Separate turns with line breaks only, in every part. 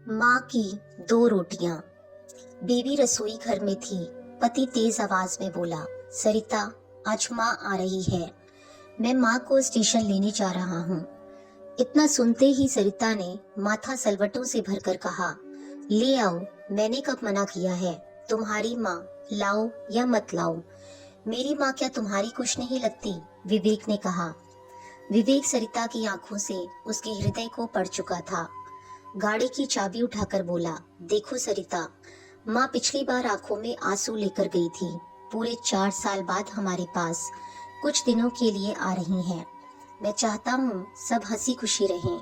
माँ की दो रोटियां। बीवी रसोई घर में थी। पति तेज आवाज में बोला, सरिता, आज माँ आ रही है। मैं माँ को स्टेशन लेने जा रहा हूँ। इतना सुनते ही सरिता ने माथा सलवटों से भरकर कहा, ले आओ, मैंने कब मना किया है। तुम्हारी माँ, लाओ या मत लाओ, मेरी माँ क्या तुम्हारी कुछ नहीं लगती, विवेक ने कहा। विवेक सरिता की आंखों से उसके हृदय को पढ़ चुका था। गाड़ी की चाबी उठाकर बोला, देखो सरिता, माँ पिछली बार आंखों में आंसू लेकर गई थी। पूरे 4 साल बाद हमारे पास कुछ दिनों के लिए आ रही हैं। मैं चाहता हूँ सब हंसी खुशी रहें।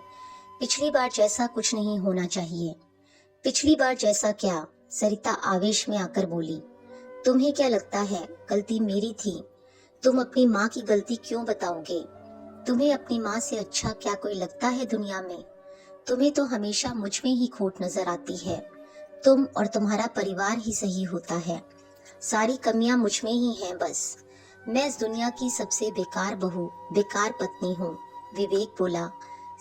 पिछली बार जैसा कुछ नहीं होना चाहिए। पिछली बार जैसा क्या? सरिता आवेश में आकर बोली, तुम्हें क्या लगता है गलती मेरी थी? तुम अपनी माँ की गलती क्यों बताओगे? तुम्हें अपनी माँ से अच्छा क्या कोई लगता है दुनिया में? तुम्हें तो हमेशा मुझ में ही खोट नजर आती है। तुम और तुम्हारा परिवार ही सही होता है। सारी कमियां मुझ में ही हैं बस। मैं इस दुनिया की सबसे बेकार बहू, बेकार पत्नी हूँ। विवेक बोला,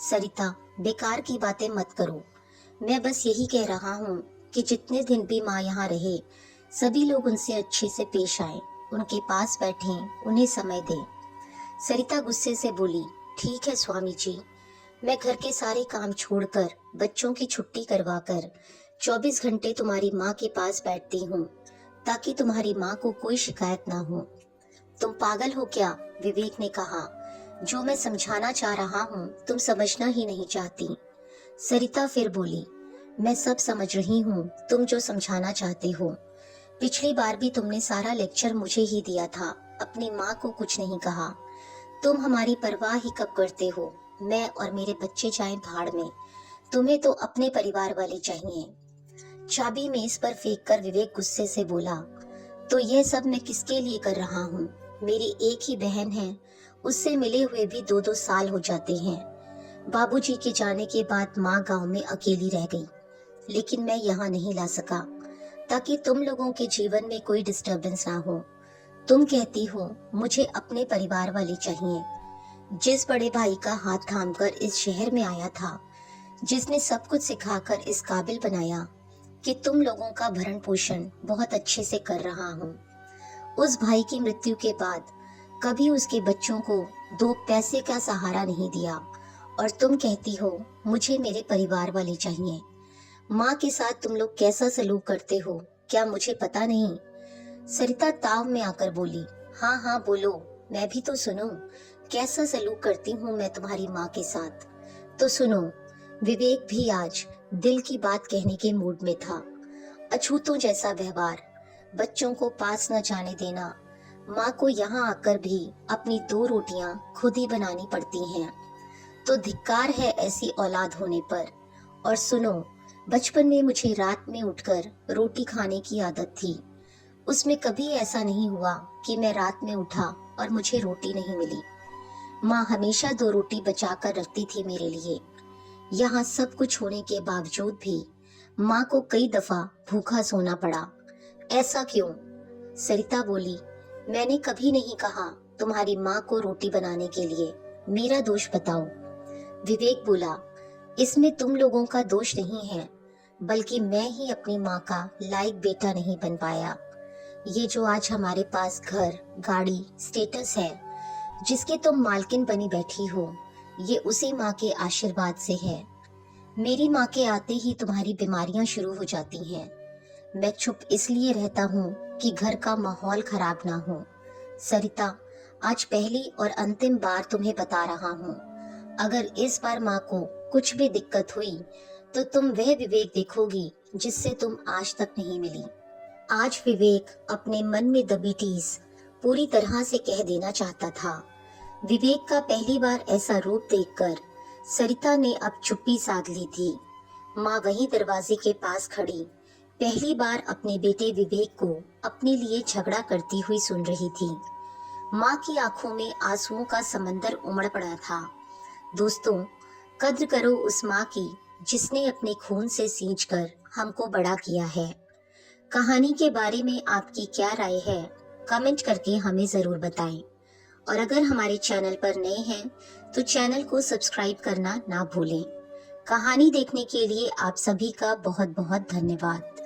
सरिता, बेकार की बातें मत करो। मैं बस यही कह रहा हूँ कि जितने दिन भी माँ यहाँ रहे, सभी लोग उनसे अच्छे से पेश आए, उनके पास बैठें, उन्हें समय दें। सरिता गुस्से से बोली, ठीक है स्वामी जी, मैं घर के सारे काम छोड़कर, बच्चों की छुट्टी करवाकर 24 घंटे तुम्हारी माँ के पास बैठती हूँ, ताकि तुम्हारी माँ को कोई शिकायत ना हो। तुम पागल हो क्या? विवेक ने कहा। जो मैं समझाना चाह रहा हूँ तुम समझना ही नहीं चाहती। सरिता फिर बोली, मैं सब समझ रही हूँ तुम जो समझाना चाहते हो। पिछली बार भी तुमने सारा लेक्चर मुझे ही दिया था, अपनी माँ को कुछ नहीं कहा। तुम हमारी परवाह ही कब करते हो? मैं और मेरे बच्चे जाएं भाड़ में, तुम्हें तो अपने परिवार वाले चाहिए। चाबी मेज पर फेंक कर विवेक गुस्से से बोला, तो यह सब मैं किसके लिए कर रहा हूँ? मेरी एक ही बहन है, उससे मिले हुए भी 2-2 साल हो जाते हैं। बाबूजी के जाने के बाद माँ गांव में अकेली रह गई, लेकिन मैं यहाँ नहीं ला सका, ताकि तुम लोगों के जीवन में कोई डिस्टरबेंस ना हो। तुम कहती हो मुझे अपने परिवार वाले चाहिए। जिस बड़े भाई का हाथ थामकर इस शहर में आया था, जिसने सब कुछ सिखाकर इस काबिल बनाया कि तुम लोगों का भरण पोषण बहुत अच्छे से कर रहा हूँ, उस भाई की मृत्यु के बाद कभी उसके बच्चों को 2 पैसे का सहारा नहीं दिया, और तुम कहती हो मुझे मेरे परिवार वाले चाहिए। माँ के साथ तुम लोग कैसा सलूक करते हो, क्या मुझे पता नहीं? सरिता ताव में आकर बोली, हाँ हाँ बोलो, मैं भी तो सुनूं। कैसा सलूक करती हूँ मैं तुम्हारी माँ के साथ, तो सुनो। विवेक भी आज दिल की बात कहने के मूड में था। अछूतों जैसा व्यवहार, बच्चों को पास न जाने देना, माँ को यहाँ आकर भी अपनी 2 रोटियां खुद ही बनानी पड़ती हैं, तो धिक्कार है ऐसी औलाद होने पर। और सुनो, बचपन में मुझे रात में उठकर रोटी खाने की आदत थी। उसमें कभी ऐसा नहीं हुआ कि मैं रात में उठा और मुझे रोटी नहीं मिली। माँ हमेशा 2 रोटी बचा कर रखती थी मेरे लिए। यहाँ सब कुछ होने के बावजूद भी माँ को कई दफा भूखा सोना पड़ा। ऐसा क्यों? सरिता बोली, मैंने कभी नहीं कहा तुम्हारी माँ को रोटी बनाने के लिए। मेरा दोष बताओ। विवेक बोला, इसमें तुम लोगों का दोष नहीं है, बल्कि मैं ही अपनी माँ का लायक बेटा नहीं बन पाया। ये जो आज हमारे पास घर, गाड़ी, स्टेटस है, जिसके तुम मालकिन बनी बैठी हो, ये उसी माँ के आशीर्वाद से है। मेरी माँ के आते ही तुम्हारी बीमारियां शुरू हो जाती हैं। मैं चुप इसलिए रहता हूँ कि घर का माहौल खराब ना हो। सरिता, आज पहली और अंतिम बार तुम्हें बता रहा हूँ, अगर इस बार माँ को कुछ भी दिक्कत हुई तो तुम वह विवेक देखोगी जिससे तुम आज तक नहीं मिली। आज विवेक अपने मन में दबी टीस पूरी तरह से कह देना चाहता था। विवेक का पहली बार ऐसा रूप देखकर सरिता ने अब चुप्पी साध ली थी। माँ वहीं दरवाजे के पास खड़ी पहली बार अपने बेटे विवेक को अपने लिए झगड़ा करती हुई सुन रही थी। माँ की आंखों में आंसुओं का समंदर उमड़ पड़ा था। दोस्तों, कद्र करो उस माँ की जिसने अपने खून से सींचकर हमको बड़ा किया है। कहानी के बारे में आपकी क्या राय है, कमेंट करके हमें जरूर बताएं। और अगर हमारे चैनल पर नए हैं तो चैनल को सब्सक्राइब करना ना भूलें। कहानी देखने के लिए आप सभी का बहुत बहुत धन्यवाद।